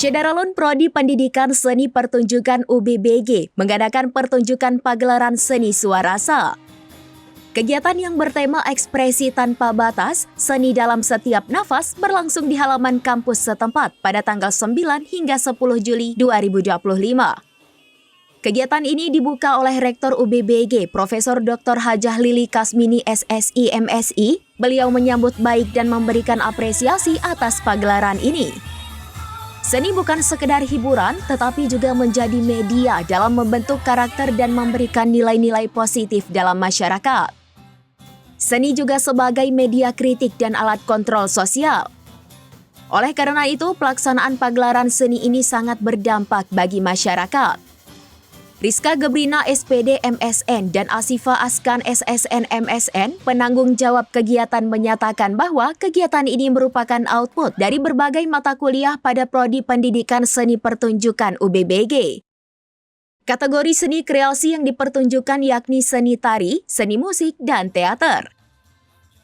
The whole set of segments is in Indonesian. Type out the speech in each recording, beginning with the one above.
Syederalun Prodi Pendidikan Seni Pertunjukan UBBG mengadakan pertunjukan pagelaran seni suarasa. Kegiatan yang bertema ekspresi tanpa batas, seni dalam setiap nafas berlangsung di halaman kampus setempat pada tanggal 9 hingga 10 Juli 2025. Kegiatan ini dibuka oleh Rektor UBBG, Profesor Dr. Hajah Lili Kasmini SSI MSI. Beliau menyambut baik dan memberikan apresiasi atas pagelaran ini. Seni bukan sekedar hiburan, tetapi juga menjadi media dalam membentuk karakter dan memberikan nilai-nilai positif dalam masyarakat. Seni juga sebagai media kritik dan alat kontrol sosial. Oleh karena itu, pelaksanaan pagelaran seni ini sangat berdampak bagi masyarakat. Rizka Gebrina SPD MSN dan Asifa Askan SSN MSN, penanggung jawab kegiatan, menyatakan bahwa kegiatan ini merupakan output dari berbagai mata kuliah pada Prodi Pendidikan Seni Pertunjukan UBBG. Kategori seni kreasi yang dipertunjukkan yakni seni tari, seni musik, dan teater.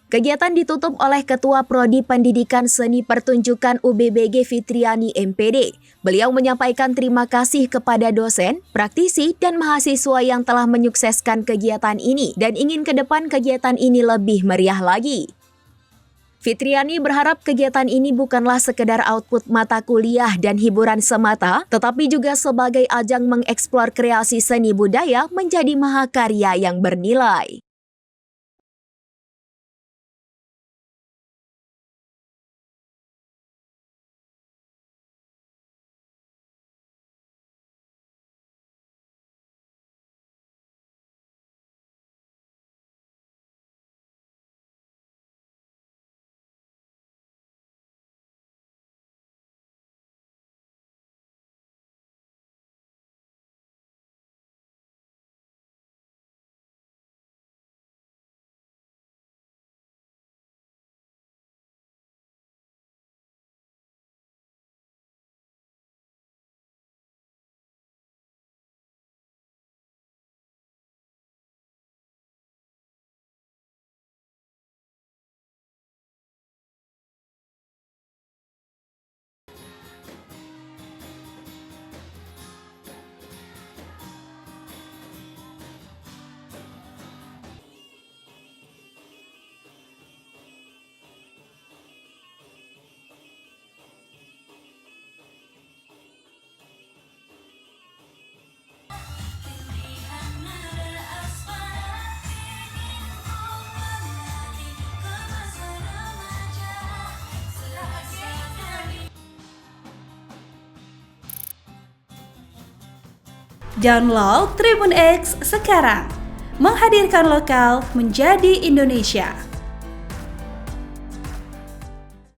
Kegiatan ditutup oleh Ketua Prodi Pendidikan Seni Pertunjukan UBBG Fitriani MPD. Beliau menyampaikan terima kasih kepada dosen, praktisi, dan mahasiswa yang telah menyukseskan kegiatan ini dan ingin ke depan kegiatan ini lebih meriah lagi. Fitriani berharap kegiatan ini bukanlah sekedar output mata kuliah dan hiburan semata, tetapi juga sebagai ajang mengeksplor kreasi seni budaya menjadi mahakarya yang bernilai. Download Tribun X sekarang, menghadirkan lokal menjadi Indonesia.